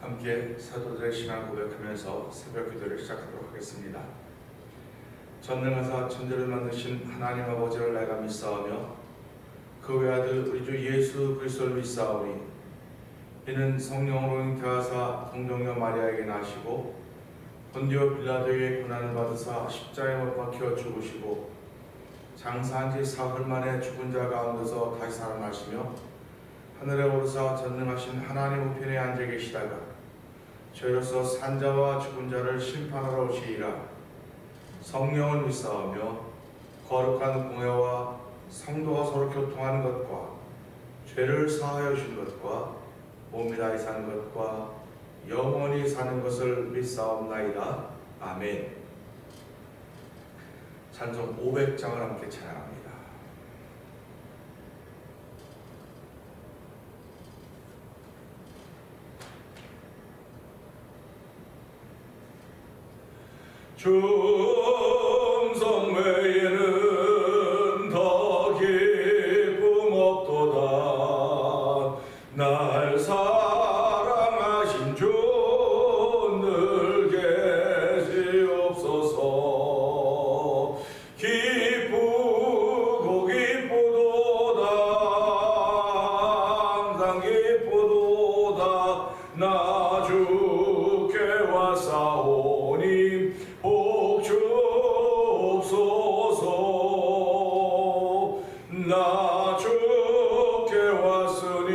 함께 사도들의 신앙 고백하면서 새벽 기도를 시작하도록 하겠습니다. 전능하사 천지를 만드신 하나님 아버지를 내가 믿사오며 그 외아들 우리 주 예수 그리스도를 믿사오니 이는 성령으로 잉태하사 동정녀 마리아에게 나시고 본디오 빌라도에게 고난을 받으사 십자가에 못 박혀 죽으시고 장사한 지 사흘 만에 죽은 자 가운데서 다시 살아나시며 하늘에 오르사 전능하신 하나님 우편에 앉아 계시다가 저희로서 산자와 죽은 자를 심판하러 오시리라. 성령을 믿사오며 거룩한 공회와 성도가 서로 교통하는 것과 죄를 사하여 주신 것과 몸이 다시 사는 것과 영원히 사는 것을 믿사옵나이다. 아멘. 찬송 500장을 함께 찬양합니다. 충성 외에는 더 기쁨 없도다. 날 사랑하신 주 늘 계시옵소서. 기쁘고 기쁘도다. 항상 기쁘도다. 나 주께 왔사오니 복 주옵소서. 나 주께 왔으니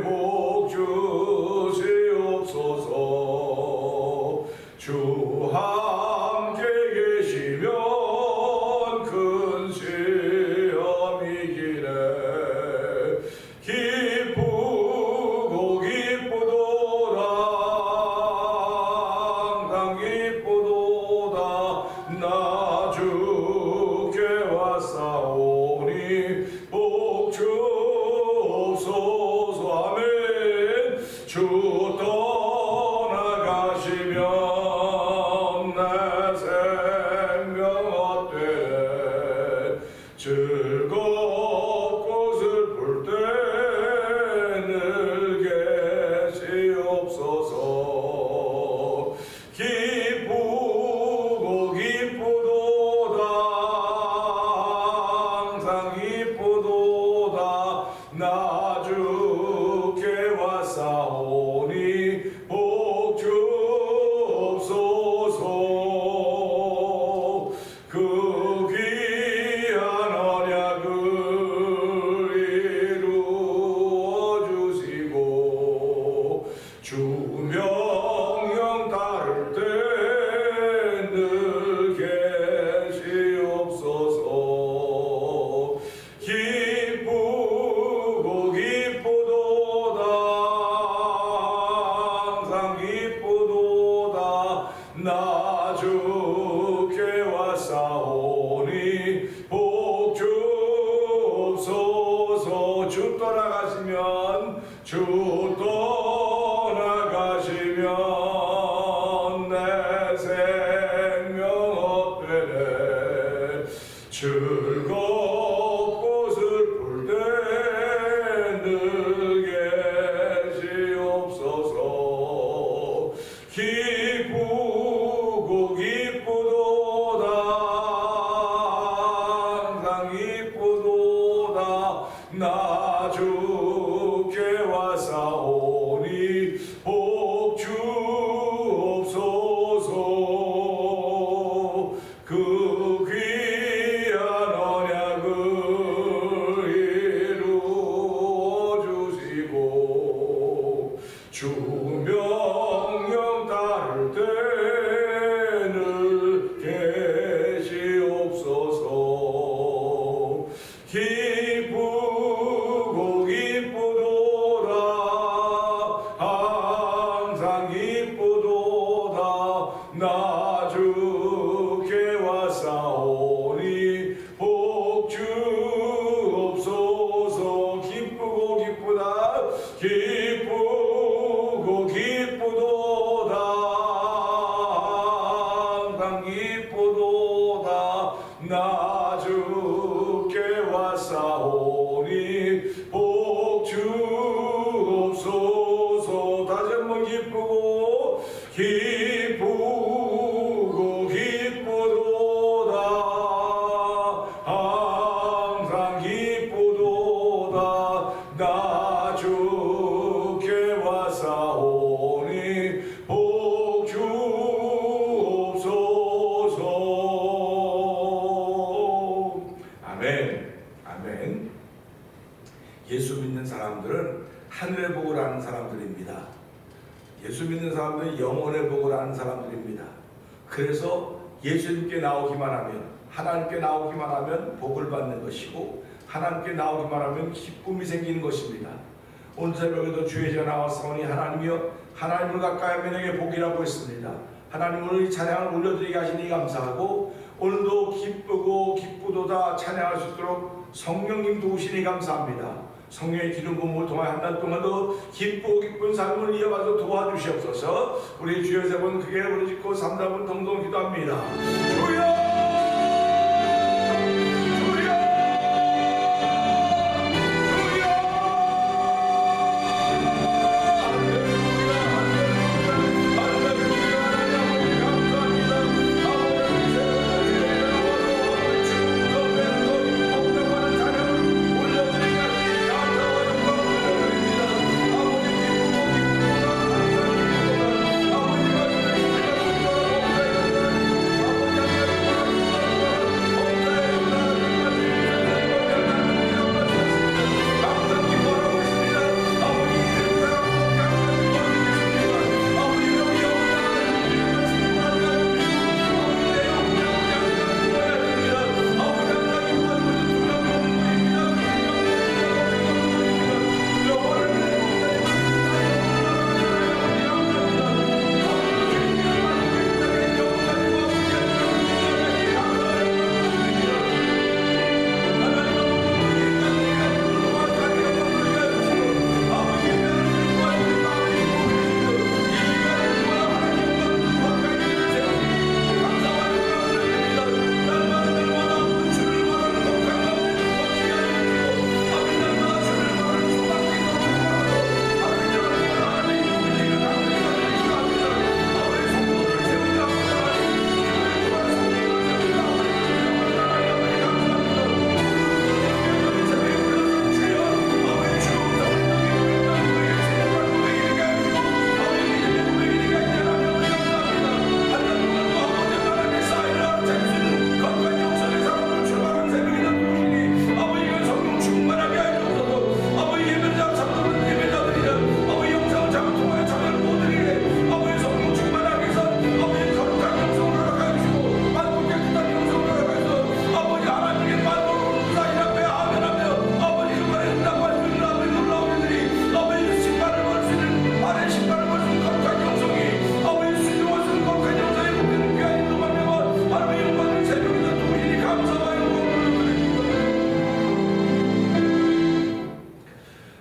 복 주시옵소서. 주 함께 계시면 큰 시험이기래. 기쁘고 기쁘도다. 나 주께 왔사오니 복 주옵소서. 아멘. 주 떠나가시면 내 생명 어때. 즐겁고 슬플 때 늘 계시옵소서. 기쁘고 기쁘도다. 항상 기쁘도다. 나 주께 왔사오니 복 주옵소서. 그 귀한 언약을 이루어 주시고 주 명령 따를 때 늘 계시옵소서. 기쁘고 기쁘도다. 항상 기쁘도다. 나 주께 왔사오니 복 주옵소서. 주 떠나가시면 내 생명 어때래. 즐겁고 슬플 때 늘 계시옵소서. 기쁘고 기쁘도다. 항상 기쁘도다. 나 주께 왔사오니 복 주옵소서. 그 귀한 언약을 이루어 주시고 주 명령 따를 때 늘 계시옵소서. 기쁘고 기쁘도다. 항상 기쁘도다. 나 주께 왔사오니 복 주옵소서. 기쁘고 기쁘다. 기쁘고 기쁘고 기쁘도다 항상 기쁘도다 나 주께 왔사오니 복 주옵소서. 아멘. 아멘. 예수 믿는 사람들은 하늘의 복을 아는 사람들입니다. 예수 믿는 사람들은 영혼의 복을 아는 사람들입니다. 그래서 예수님께 나오기만 하면, 하나님께 나오기만 하면 복을 받는 것이고, 하나님께 나오기만 하면 기쁨이 생기는 것입니다. 오늘 새벽에도 주의가 나왔사오니 하나님이여, 하나님을 가까이 하면 내게 복이라고 했습니다. 하나님 오늘 이 찬양을 올려드리게 하시니 감사하고, 오늘도 기쁘고 기쁘도다 찬양할 수 있도록 성령님 도우시니 감사합니다. 성령의 기름 부음을 통하여 한 달 동안도 기쁘고 기쁜 삶을 이어가서 도와주시옵소서. 우리 주여 세 번 크게 부르짖고 3답은 동동 기도합니다. 주여!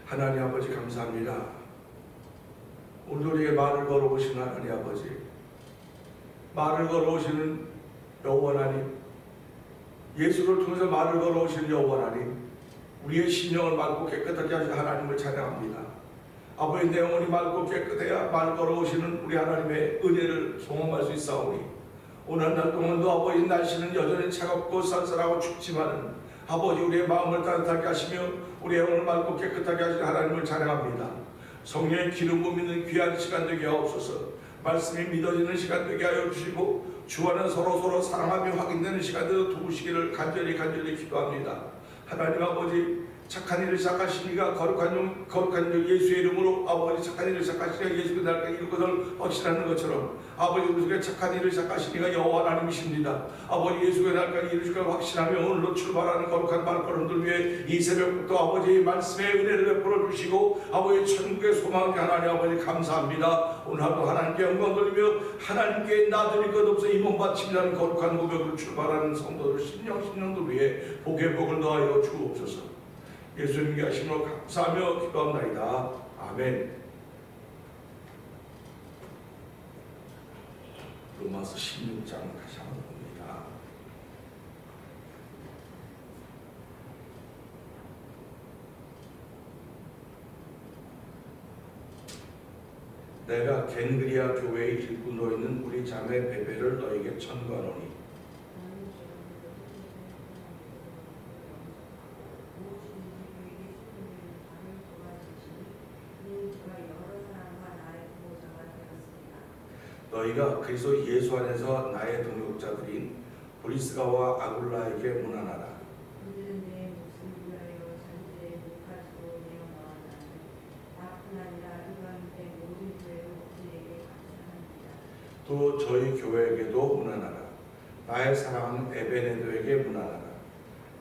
하나님 아버지 감사합니다. 오늘 우리에게 말을 걸어오시는 하나님 아버지, 말을 걸어오시는 여호와 하나님, 예수를 통해서 말을 걸어오시는 여호와 하나님, 우리의 심령을 맑고 깨끗하게 하신 하나님을 찬양합니다. 아버지, 내 영혼이 맑고 깨끗해야 말 걸어오시는 우리 하나님의 은혜를 경험할 수 있사오니, 오늘 한 달 동안도 아버지 날씨는 여전히 차갑고 쌀쌀하고 춥지만 아버지 우리의 마음을 따뜻하게 하시며 우리의 영혼을 맑고 깨끗하게 하시는 하나님을 찬양합니다. 성령의 기름 부음있는 귀한 시간 되게 하옵소서. 말씀이 믿어지는 시간 되게 하여 주시고 주와는 서로 사랑하며 확인되는 시간대로 도우시기를 간절히 기도합니다. 하나님 아버지, 착한 일을 시작하시니가 거룩한 예수의 이름으로 아버지 착한 일을 시작하시니가 예수의 날까 이룰 것을 확신하는 것처럼 아버지 우리 속에 착한 일을 시작하시니가 여호와 하나님이십니다. 아버지 예수의 날까 이루실 걸 확신하며 오늘로 출발하는 거룩한 발걸음들 위해 이 새벽부터 아버지 말씀의 은혜를 베풀어 주시고 아버지 천국의 소망이 하나님 아버지 감사합니다. 오늘 하루 하나님께 영광 돌리며 하나님께 나드릴 것 없어 이 몸 바칩니다는 거룩한 고백으로 출발하는 성도들 심령들 위해 복의 복을 더하여 주옵소서. 예수님께 하심으로 감사하며 기도합나이다. 아멘. 로마서 16장 다시 한번 봅니다. 내가 겐그리아 교회의 일꾼으로 있는 우리 자매 베베를 너에게 천거하노니 너희가 그리스도 예수 안에서 나의 동역자들인 브리스가와 아굴라에게 문안하라. 그들은 내 목숨을 위하여 자기들의 목까지도 내어놓았나니 나뿐 아니라 이방인의 모든 교회로 그들에게 감사합니다. 또 저희 교회에게도 문안하라. 나의 사랑하는 에베네도에게 문안하라.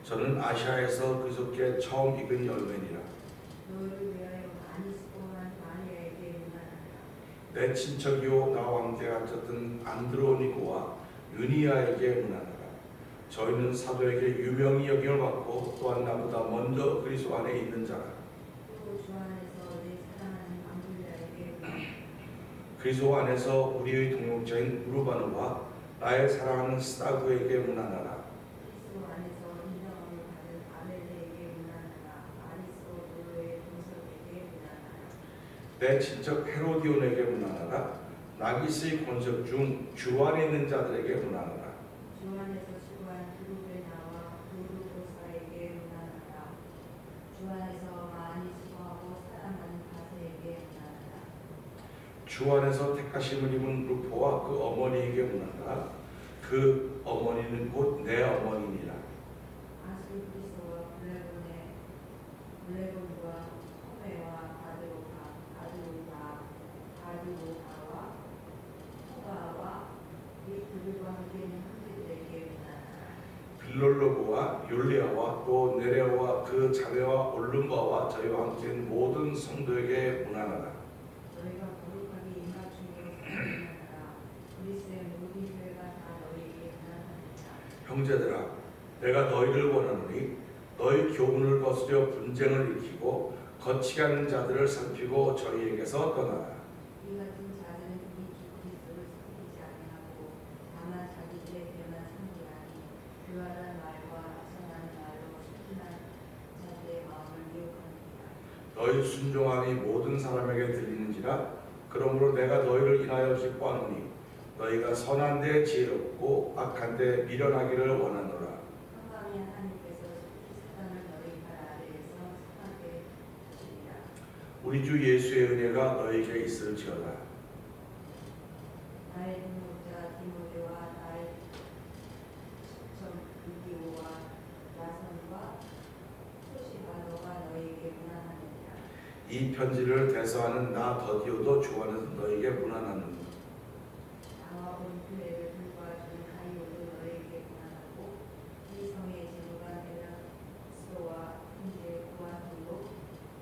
저는 아시아에서 그리스도께 처음 익은 열매니라. 너희를 위하여 많이 수고한 마리아에게 문안하라. 내 친척이요 나와 함께 갇혔던 안드로니고와 유니아에게 문안하라. 저희는 사도에게 유명히 여김을 받고 또한 나보다 먼저 그리스도 안에 있는 자라. 또 주 안에서 내 사랑하는 암블리아에게 문안하라. 그리스도 안에서 우리의 동역자인 우르바누와 나의 사랑하는 스타구에게 문안하라. 그리스도 안에서 인정함을 받은 아벨레에게 문안하라. 아리스도블로의 동석에게 문안하라. 내 친척 헤로디온에게 문안하라. 나기스의 권석 중 주 안에 있는 자들에게 문안하라. 주 안에서 수고한 드루베나와 도르고사에게 문안하라. 주 안에서 많이 수고하고 사랑하는 가세에게 문안하라. 주 안에서 택하심을 입은 루포와 그 어머니에게 문안하라. 그 어머니는 곧 내 어머니니라. 아스크리스와 블레곤과 호메와 아드로가와 호가와 그들과 함께 있는 형제들에게 문안하라. 빌롤로고와 율리아와 또 네레오와 그 자매와 올름바와 저희와 함께 있는 모든 성도에게 문안하라. 너희가 거룩하게 임맞추며 문안하라. 그리스도의 모든 교회가 다 너희에게 문안합니다. 형제들아, 내가 너희를 원하노니 너희 교훈을 거스려 분쟁을 일으키고 거치게 하는 자들을 살피고 저희에게서 떠나라. 이 같은 자들은 이미 주 그리스도를 섬기지 아니하고 다만 자기들의 변한 상대하니 교활한 말과 악성하는 말로 수준한 자들의 마음을 미혹합니다. 너희 순종함이 모든 사람에게 들리는지라. 그러므로 내가 너희를 인하여 기뻐하노니 너희가 선한 데 지혜롭고 악한 데 미련하기를 원하노라. 평강의 하나님께서 사단을 너희 발 아래에서 상하게 하시리라. 우리 주 예수의 은혜가 너희에게 있을지어다. 나의 동역자 디모데와 나의 친척 유디오와 야선과 소시가 너가 너희에게 문안하느니라. 이 편지를 대서하는 나 더디오도 주 안에서 너희에게 문안하노니 나와 온 교회를 돌봐주는 가이오도 너희에게 문안하고 이 성의 지도관 에라스도와 형제 고아노도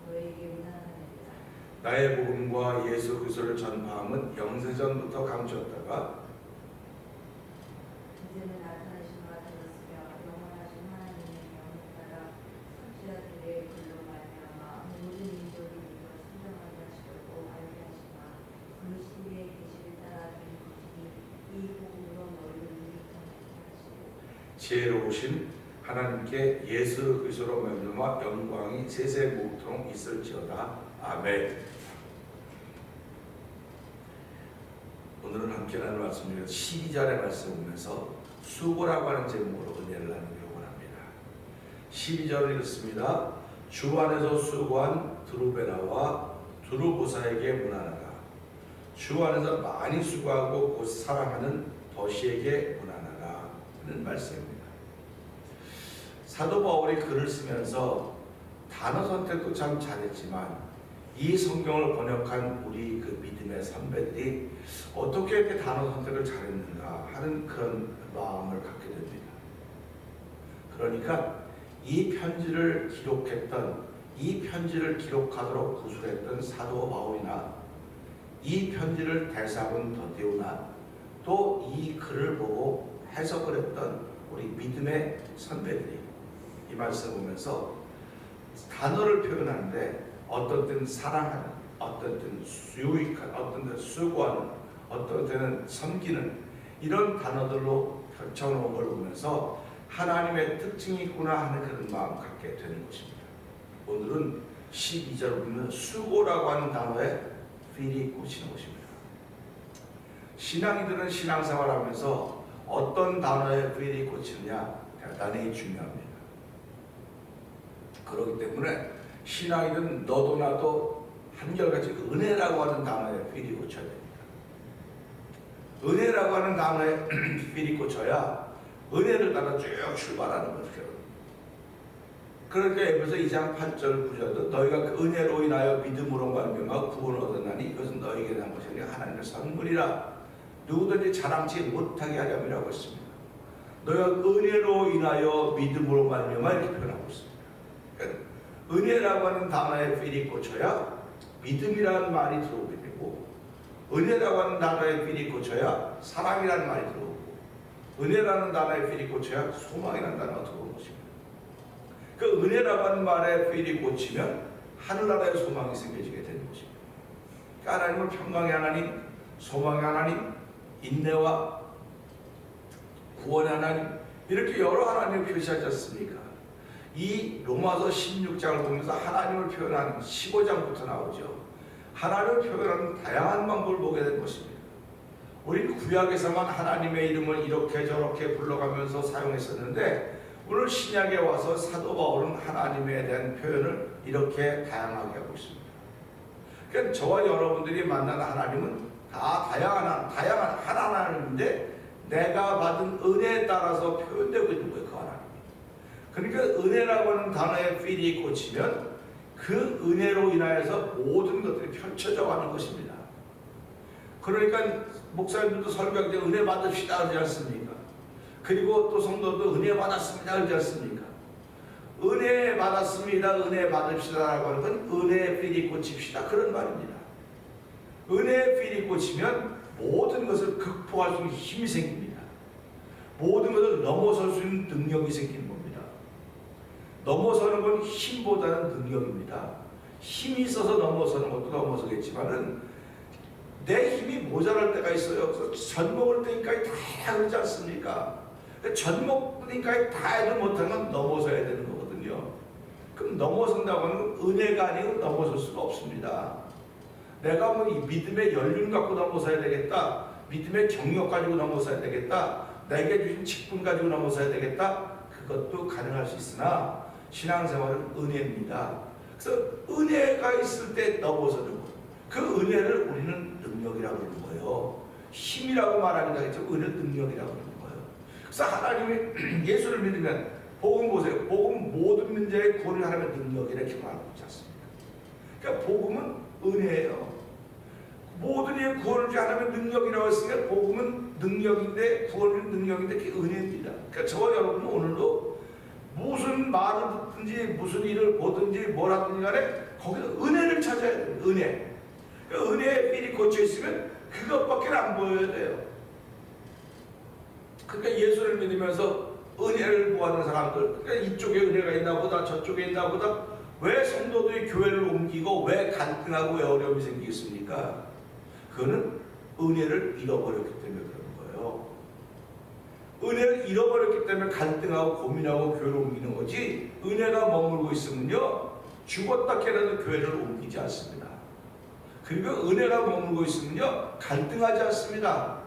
너희에게 문안하느니라. 나의 복음과 예수 그리스도를 전파함은 영세전부터 감추었다가 이제는 나타나신 바 되었으며 영원하신 하나님의 명을 따라 선지자들의 글로 말미암아 모든 민족이 믿어 순종하게 하시려고 알게 하시마. 그 시대의 계시를 따라 된 것이 이 복음으로 너희를 유익하게 하시고 지혜로우신 하나님께 예수 그리스도로 말미암아 영광이 세세 무토록 있을지어다. 아멘. 오늘은 함께 나눌 말씀을 12절의 말씀을 보면서 수고라고 하는 제목으로 은혜를 나누기로 원합니다. 12절을 읽습니다. 주 안에서 수고한 드루베나와 두루보사에게 문안하라. 주 안에서 많이 수고하고 곧 사랑하는 더시에게 문안하라 하는 말씀입니다. 사도 바울이 글을 쓰면서 단어 선택도 참 잘했지만 이 성경을 번역한 우리 그 믿음의 선배들이 어떻게 이렇게 단어 선택을 잘했는가 하는 그런 마음을 갖게 됩니다. 그러니까 이 편지를 기록하도록 구술했던 사도 바울이나 이 편지를 대사본 더디오나 또 이 글을 보고 해석을 했던 우리 믿음의 선배들이 이 말씀을 보면서 단어를 표현하는데 어떤 때는 사랑하는, 어떤 때는 유익한, 어떤 때는 수고하는, 어떤 때는 섬기는 이런 단어들로 펼쳐놓은 걸 보면서 하나님의 특징이 있구나 하는 그런 마음을 갖게 되는 것입니다. 오늘은 12절을 보면 수고라고 하는 단어에 필이 꽂히는 것입니다. 신앙이들은 신앙생활하면서 어떤 단어에 필이 꽂히느냐 대단히 중요합니다. 그렇기 때문에 신앙이든 너도 나도 한결같이 그 은혜라고 하는 단어에 필이 꽂혀야 됩니다. 은혜라고 하는 단어에 필이 꽂혀야 은혜를 따라 쭉 출발하는 거죠. 그러니까 에베소 2장 8절 9절도 너희가 그 은혜로 인하여 믿음으로 말미암아 구원을 얻었나니 이것은 너희에게 난 것이 아니라 하나님의 선물이라 누구든지 자랑치 못하게 하려고 했습니다. 너희가 은혜로 인하여 믿음으로 말미암아 이렇게 표현하고 있습니다. 그러니까 은혜라고 하는 단어에 필이 꽂혀야 믿음이라는 말이 들어오게 되고, 은혜라고 하는 단어에 필이 꽂혀야 사랑이라는 말이 들어오고, 은혜라는 단어에 필이 꽂혀야 소망이라는 단어가 들어오는 것입니다. 그 은혜라고 하는 말에 필이 꽂히면 하늘나라의 소망이 생겨지게 되는 것입니다. 그러니까 하나님은 평강의 하나님, 소망의 하나님, 인내와 구원의 하나님, 이렇게 여러 하나님을 표시하지 않습니까? 이 로마서 16장을 보면서 하나님을 표현하는 15장부터 나오죠. 하나님을 표현하는 다양한 방법을 보게 된 것입니다. 우리는 구약에서만 하나님의 이름을 이렇게 저렇게 불러가면서 사용했었는데, 오늘 신약에 와서 사도 바울은 하나님에 대한 표현을 이렇게 다양하게 하고 있습니다. 그러니까 저와 여러분들이 만나는 하나님은 다 다양한 하나님인데 내가 받은 은혜에 따라서 표현되고 있는 거예요. 그 하나님. 그러니까 은혜라고 하는 단어에 필이 꽂히면 그 은혜로 인하여서 모든 것들이 펼쳐져 가는 것입니다. 그러니까 목사님들도 설교할 때 은혜 받읍시다 그러지 않습니까? 그리고 또 성도도 은혜 받았습니다 그러지 않습니까? 은혜 받았습니다, 은혜 받읍시다라고 하는 건 은혜의 필이 꽂힙시다 그런 말입니다. 은혜의 필이 꽂히면 모든 것을 극복할 수 있는 힘이 생깁니다. 모든 것을 넘어설 수 있는 능력이 생기는 겁니다. 넘어서는 건 힘보다는 능력입니다. 힘이 있어서 넘어서는 것도 넘어서겠지만은 내 힘이 모자랄 때가 있어요. 그래서 젖 먹을 때니까 다 그러지 않습니까? 젖 먹으니까 다 해도 못하면 넘어서야 되는 거거든요. 그럼 넘어선다고 하는 건 은혜가 아니고 넘어설 수가 없습니다. 내가 뭐 이 믿음의 연륜 갖고 넘어서야 되겠다, 믿음의 경력 가지고 넘어서야 되겠다, 내게 주신 직분 가지고 넘어서야 되겠다, 그것도 가능할 수 있으나 신앙생활은 은혜입니다. 그래서 은혜가 있을 때 넘어서는 것, 그 은혜를 우리는 능력이라고 그러는 거예요. 힘이라고 말하기도 하겠죠. 은혜는 능력이라고 그러는 거예요. 그래서 하나님이 예수를 믿으면, 복음 보세요. 복음 모든 문제의 구원을 하나님의 능력이라 이렇게 말하고 있지 않습니까? 그러니까 복음은 은혜예요. 모든 일의 구원을 주신 하나님의 능력이라고 했으면 복음은 능력인데, 구원은 능력인데 그게 은혜입니다. 그러니까 저와 여러분은 오늘도 무슨 말을 듣든지 무슨 일을 보든지 뭘 하든지 간에 거기서 은혜를 찾아야 돼요. 은혜. 그러니까 은혜의 필이 꽂혀 있으면 그것밖에 안 보여야 돼요. 그러니까 예수를 믿으면서 은혜를 구하는 사람들, 그러니까 이쪽에 은혜가 있나 보다 저쪽에 있나 보다, 왜 성도들이 교회를 옮기고 왜 갈등하고 왜 어려움이 생기겠습니까? 그거는 은혜를 잃어버렸기 때문에 그런 거예요. 은혜를 잃어버렸기 때문에 갈등하고 고민하고 교회를 옮기는 거지, 은혜가 머물고 있으면요 죽었다 깨라도 교회를 옮기지 않습니다. 그리고 은혜가 머물고 있으면요 갈등하지 않습니다.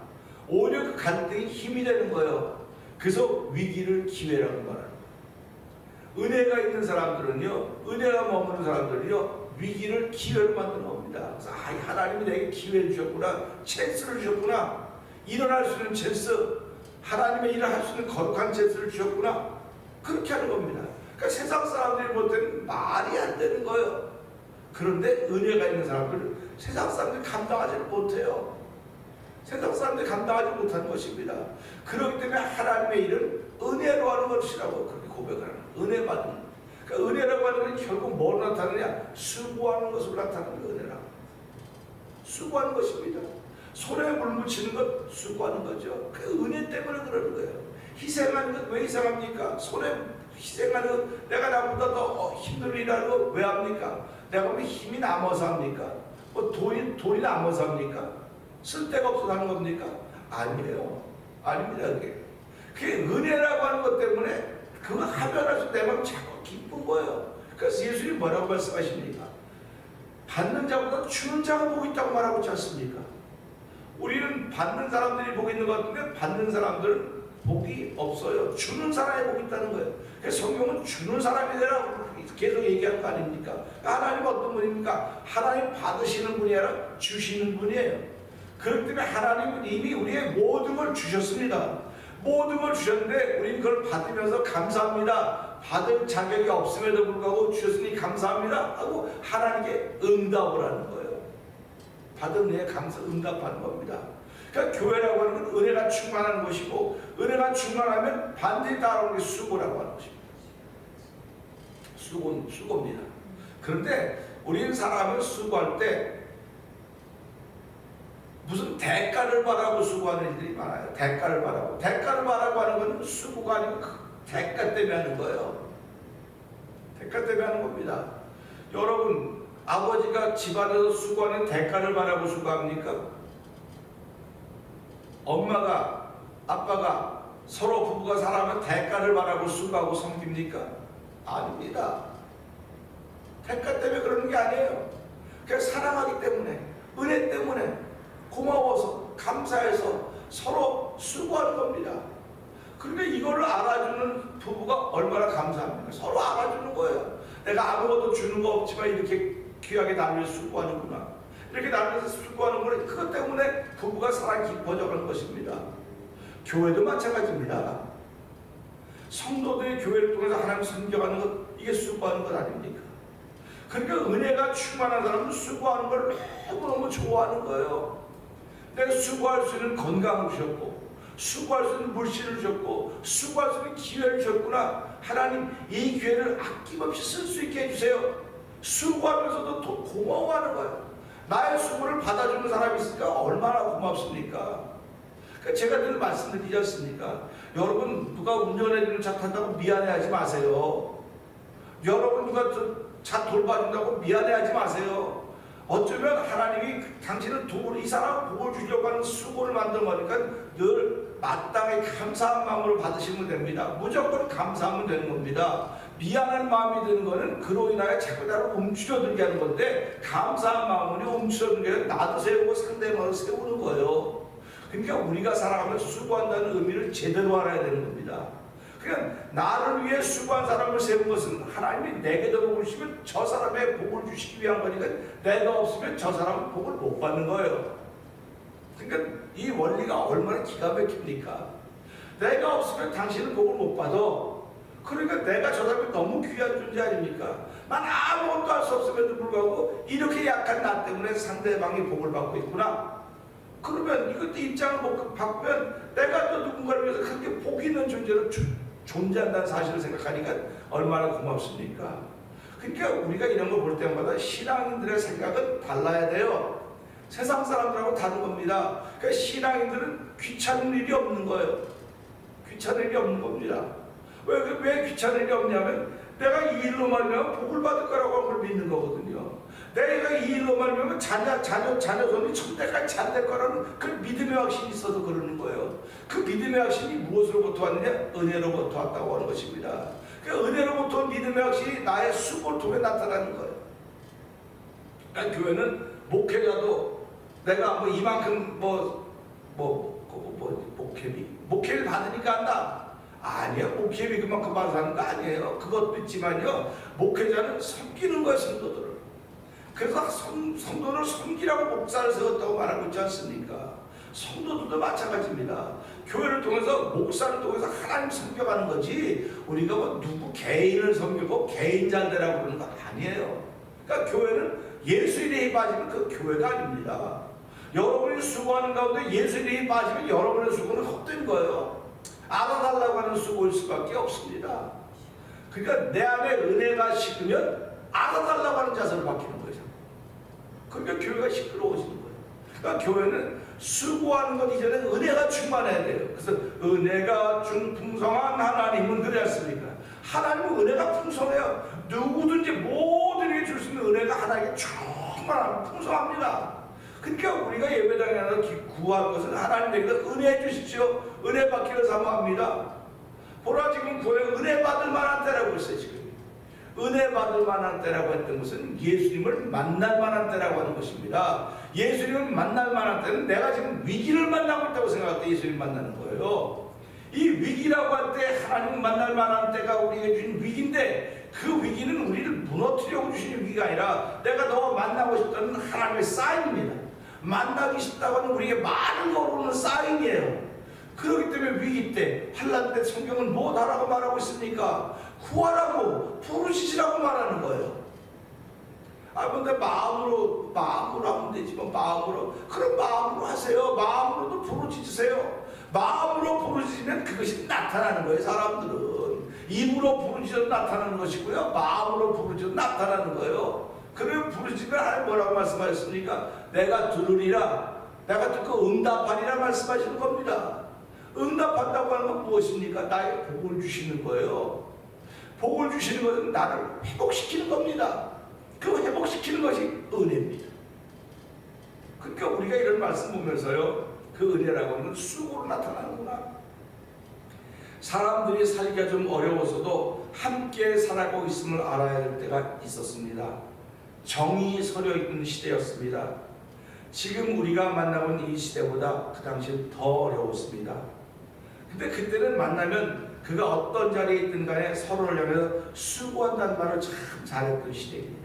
오히려 그 갈등이 힘이 되는 거예요. 그래서 위기를 기회라고 말하는 거예요. 은혜가 있는 사람들은요, 은혜가 머무는 사람들은요 위기를 기회로 만드는 겁니다. 그래서 하나님이 내게 기회를 주셨구나, 찬스를 주셨구나, 일어날 수 있는 찬스, 하나님의 일을 할 수 있는 거룩한 찬스를 주셨구나, 그렇게 하는 겁니다. 그러니까 세상 사람들이 볼 때는 말이 안 되는 거예요. 그런데 은혜가 있는 사람들은 세상 사람들이 감당하지 못해요. 세상 사람들이 감당하지 못하는 것입니다. 그렇기 때문에 하나님의 일은 은혜로 하는 것이라고 그렇게 고백을 하는 거예요. 은혜 받는 거예요. 그러니까 은혜라고 하는 건 결국 뭘 나타내냐? 수고하는 것을 나타내는 게 은혜라고. 수고하는 것입니다. 손에 물 묻히는 것 수고하는 거죠. 그 은혜 때문에 그러는 거예요. 희생하는 것 왜 희생합니까? 손에 희생하는 것, 내가 나보다 더 힘든 일하는 것 왜 합니까? 내가 뭐 힘이 남아서 합니까? 뭐 돈이 남아서 합니까? 쓸 데가 없어서 하는 겁니까? 아니에요. 아닙니다. 그게 은혜라고 하는 것 때문에 그거 하면서 내 마음 자꾸 기쁜 거예요. 그래서 예수님이 뭐라고 말씀하십니까? 받는 자보다 주는 자가 복이 있다고 말하고 있지 않습니까? 우리는 받는 사람들이 복이 있는 것 같은데 받는 사람들은 복이 없어요. 주는 사람이 복이 있다는 거예요. 그래서 성경은 주는 사람이 되라고 계속 얘기하는 거 아닙니까? 하나님 어떤 분입니까? 하나님 받으시는 분이 아니라 주시는 분이에요. 그렇기 때문에 하나님은 이미 우리의 모든 걸 주셨습니다. 모든 걸 주셨는데 우리는 그걸 받으면서 감사합니다. 받을 자격이 없음에도 불구하고 주셨으니 감사합니다 하고 하나님께 응답을 하는 거예요. 받은 은혜에 감사 응답하는 겁니다. 그러니까 교회라고 하는 건 은혜가 충만한 것이고, 은혜가 충만하면 반드시 따라오는 게 수고라고 하는 것입니다. 수고입니다. 그런데 우리는 사람을 수고할 때 무슨 대가를 바라고 수고하는 일들이 많아요. 대가를 바라고 하는 건 수고가 아니고 대가 때문에 하는 거예요. 대가 때문에 하는 겁니다. 여러분, 아버지가 집안에서 수고하는 대가를 바라고 수고합니까? 엄마가, 아빠가, 서로 부부가 살아가면 대가를 바라고 수고하고 섬깁니까? 아닙니다. 대가 때문에 그러는 게 아니에요. 그냥 사랑하기 때문에, 은혜 때문에, 고마워서, 감사해서 서로 수고하는 겁니다. 그러니까 이걸 알아주는 부부가 얼마나 감사합니까? 서로 알아주는 거예요. 내가 아무것도 주는 거 없지만 이렇게 귀하게 나를 수고하는구나. 이렇게 나를 수고하는 거는 그것 때문에 부부가 사랑이 깊어져가는 것입니다. 교회도 마찬가지입니다. 성도들이 교회를 통해서 하나님 섬겨가는 것, 이게 수고하는 것 아닙니까? 그러니까 은혜가 충만한 사람은 수고하는 걸 너무너무 좋아하는 거예요. 내가 수고할 수 있는 건강을 주셨고, 수고할 수 있는 물질을 주셨고, 수고할 수 있는 기회를 주셨구나. 하나님, 이 기회를 아낌없이 쓸 수 있게 해주세요. 수고하면서도 더 고마워하는 거예요. 나의 수고를 받아주는 사람이 있으니까 얼마나 고맙습니까? 그러니까 제가 늘 말씀드리지 않습니까? 여러분, 누가 운전해주는 차 탄다고 미안해하지 마세요. 여러분, 누가 차 돌봐준다고 미안해하지 마세요. 어쩌면 하나님이 당신은 이 사람 복을 주려고 하는 수고를 만든 거니까 늘 마땅히 감사한 마음으로 받으시면 됩니다. 무조건 감사하면 되는 겁니다. 미안한 마음이 드는 거는 그로 인하여 자꾸 나를 움츠러들게 하는 건데, 감사한 마음으로 움츠러들게 나도 세우고 상대방을 세우는 거예요. 그러니까 우리가 살아가면서 수고한다는 의미를 제대로 알아야 되는 겁니다. 그냥 나를 위해 수고한 사람을 세운 것은 하나님이 내게도 복을 주시면 저 사람의 복을 주시기 위한 거니까, 내가 없으면 저 사람은 복을 못 받는 거예요. 그러니까 이 원리가 얼마나 기가 막힙니까? 내가 없으면 당신은 복을 못 받아. 그러니까 내가 저 사람이 너무 귀한 존재 아닙니까? 난 아무것도 할 수 없음에도 불구하고 이렇게 약한 나 때문에 상대방이 복을 받고 있구나. 그러면 이것도 입장을 바꾸면 내가 또 누군가를 위해서 그렇게 복 있는 존재로 존재한다는 사실을 생각하니까 얼마나 고맙습니까? 그러니까 우리가 이런 거 볼 때마다 신앙인들의 생각은 달라야 돼요. 세상 사람들하고 다른 겁니다. 그러니까 신앙인들은 귀찮은 일이 없는 거예요. 귀찮은 일이 없는 겁니다. 왜 귀찮은 일이 없냐면, 내가 이 일로 말하면 복을 받을 거라고 그걸 믿는 거거든요. 내가 이 일로 말하면 자녀손이 천대까지 잘 될 거라는 그 믿음의 확신이 있어서 그러는 거예요. 그 믿음의 확신이 무엇으로부터 왔느냐? 은혜로부터 왔다고 하는 것입니다. 그 은혜로부터 온 믿음의 확신이 나의 수고를 통해 나타나는 거예요. 그러니까 교회는 목회자도 내가 뭐 이만큼 목회를 받으니까 한다. 아니요, 목회비 그만큼 받아서 거 아니에요. 그것도 있지만요, 목회자는 섬기는 거예요, 성도들을. 그래서 성도를 섬기라고 목사를 세웠다고 말하고 있지 않습니까? 성도들도 마찬가지입니다. 교회를 통해서, 목사를 통해서 하나님 섬겨가는 거지, 우리가 뭐 누구 개인을 섬기고 개인 잘 되라고 그러는 건 아니에요. 그러니까 교회는 예수의 힘이 빠지면 그 교회가 아닙니다. 여러분이 수고하는 가운데 예수의 힘이 빠지면 여러분의 수고는 헛된 거예요. 알아달라고 하는 수고일 수밖에 없습니다. 그러니까 내 안에 은혜가 식으면 알아달라고 하는 자세로 바뀌는 거죠. 그러니까 교회가 시끄러워지는 거예요. 그러니까 교회는 수고하는 것 이전에 은혜가 충만해야 돼요. 그래서 은혜가 풍성한 하나님은 그래 않습니까? 하나님은 은혜가 풍성해요. 누구든지 모두에게 줄 수 있는 은혜가 하나님께 충만합니다. 풍성합니다. 그러니까 우리가 예배당에 나가서 구한 것은 하나님에게서 은혜해 주십시오. 은혜 받기를 사모합니다. 보라, 지금 교회 은혜 받을 만한 때라고 있어요. 지금 은혜 받을 만한 때라고 했던 것은 예수님을 만날 만한 때라고 하는 것입니다. 예수님을 만날 만한 때는 내가 지금 위기를 만나고 있다고 생각할 때 예수님 만나는 거예요. 이 위기라고 할 때 하나님 만날 만한 때가 우리에게 주신 위기인데, 그 위기는 우리를 무너뜨리려고 주신 위기가 아니라 내가 너와 만나고 싶다는 하나님의 사인입니다. 만나기 싶다고 하는 우리에게 말을 걸어오는 사인이에요. 그렇기 때문에 위기 때, 환난 때 성경은 뭐하라고 말하고 있습니까? 구하라고, 부르시라고 말하는 거예요. 근데 마음으로 하면 되지만, 마음으로, 그럼 마음으로 하세요. 마음으로도 부르짖으세요. 마음으로 부르짖으면 그것이 나타나는 거예요. 사람들은 입으로 부르짖어도 나타나는 것이고요, 마음으로 부르짖어도 나타나는 거예요. 그러면 부르짖으면 하나님 뭐라고 말씀하셨습니까? 내가 들으리라, 내가 듣고 응답하리라 말씀하시는 겁니다. 응답한다고 하는 건 무엇입니까? 나의 복을 주시는 거예요. 복을 주시는 것은 나를 회복시키는 겁니다. 그 회복시키는 것이 은혜입니다. 그러니까 우리가 이런 말씀 보면서요, 그 은혜라고 하는 건 수고로 나타나는구나. 사람들이 살기가 좀 어려워서도 함께 살아가고 있음을 알아야 할 때가 있었습니다. 정이 서려 있는 시대였습니다. 지금 우리가 만나본 이 시대보다 그 당시엔 더 어려웠습니다. 근데 그때는 만나면 그가 어떤 자리에 있든 간에 서로를 향해서 수고한다는 말을 참 잘했던 시대입니다.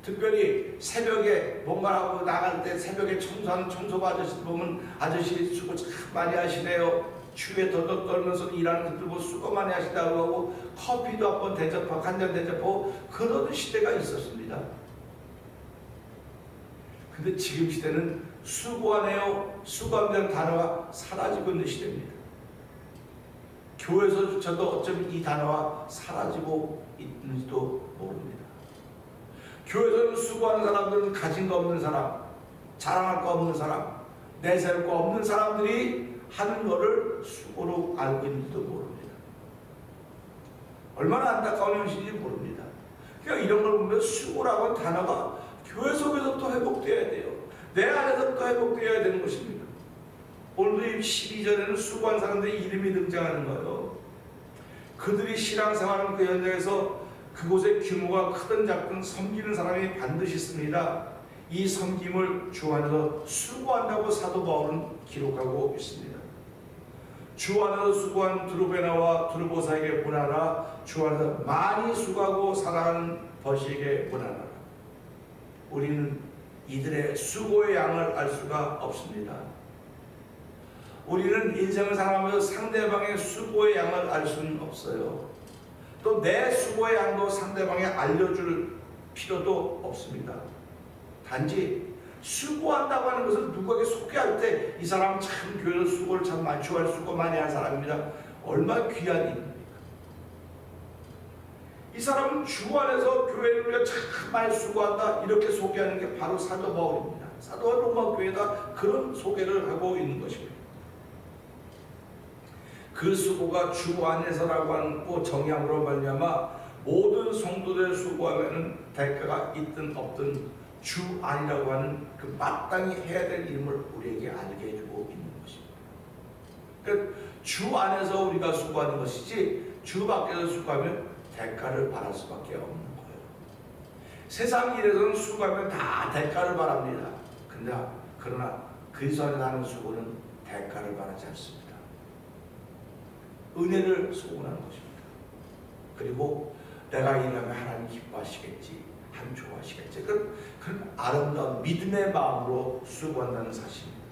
특별히 새벽에 뭔가 하고 나갈 때 새벽에 청소하는 청소부 아저씨들 보면 아저씨 수고 참 많이 하시네요. 추위에 더더 떨면서 일하는 그들 보고 수고 많이 하시다고 하고 커피도 한번 대접하고 한 잔 대접하고 그러던 시대가 있었습니다. 근데 지금 시대는 수고하네요, 수고한다는 단어가 사라지고 있는 시대입니다. 교회에서조차도 어쩌면 이 단어가 사라지고 있는지도 모릅니다. 교회에서는 수고하는 사람들은 가진 거 없는 사람, 자랑할 거 없는 사람, 내세울 거 없는 사람들이 하는 거를 수고로 알고 있는지도 모릅니다. 얼마나 안타까운 현실인지 모릅니다. 그러니까 이런 걸 보면 수고라고 하는 단어가 교회 속에서부터 회복되어야 돼요. 내 안에서부터 회복되어야 되는 것입니다. 오늘도 12절에는 수고한 사람들의 이름이 등장하는 거예요. 그들이 신앙생활하는 그 현장에서 그곳의 규모가 크든 작든 섬기는 사람이 반드시 있습니다. 이 섬김을 주 안에서 수고한다고 사도 바울은 기록하고 있습니다. 주 안에서 수고한 드루베나와 드루보사에게 문하라. 주 안에서 많이 수고하고 살아가는 버시에게 문하라. 우리는 이들의 수고의 양을 알 수가 없습니다. 우리는 인생을 살아가면서 상대방의 수고의 양을 알 수는 없어요. 또 내 수고의 양도 상대방에 알려줄 필요도 없습니다. 단지 수고한다고 하는 것을 누구에게 소개할 때 이 사람 참 교회에서 수고를 참 많이 좋아할 수고 많이 한 사람입니다. 얼마나 귀한 일입니까? 이 사람은 주 안에서 교회를 위해 참 많이 수고한다, 이렇게 소개하는 게 바로 사도 바울입니다. 사도 바울 로마 교회가 그런 소개를 하고 있는 것입니다. 그 수고가 주 안에서라고 하는 정의함으로 말미암아 모든 성도들의 수고하면은 대가가 있든 없든 주 안이라고 하는 그 마땅히 해야 될 일을 우리에게 알게 해주고 있는 것입니다. 그러니까 주 안에서 우리가 수고하는 것이지 주 밖에서 수고하면 대가를 바랄 수밖에 없는 거예요. 세상 일에서는 수고하면 다 대가를 바랍니다. 그러나 그리스도 안에 하는 수고는 대가를 바라지 않습니다. 은혜를 소원하는 것입니다. 그리고 내가 일하면 하나님 기뻐하시겠지, 하나님 좋아하시겠지, 그런 아름다운 믿음의 마음으로 수고한다는 사실입니다.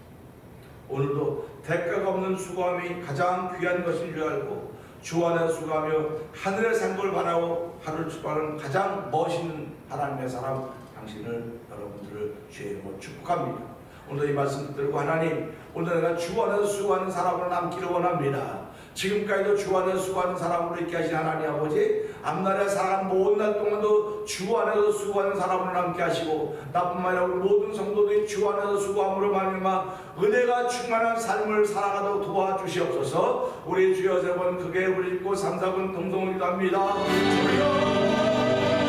오늘도 대가가 없는 수고함이 가장 귀한 것인 줄 알고 주 안에 수고하며 하늘의 상급을 바라고 하루를 축복하는 가장 멋있는 하나님의 사람 당신을, 여러분들을 주의 이름으로 축복합니다. 오늘 이 말씀 들고 하나님, 오늘 내가 주 안에서 수고하는 사람으로 남기를 원합니다. 지금까지도 주 안에서 수고하는 사람으로 있게 하신 하나님 아버지, 앞날에 살아간 모든 날 동안도 주 안에서 수고하는 사람으로 남게 하시고, 나뿐만 아니라 우리 모든 성도들이 주 안에서 수고함으로 말미암아 은혜가 충만한 삶을 살아가도록 도와주시옵소서. 우리 주여 세 번 크게 부르짖고 3, 4분 동성을 기도합니다. 주여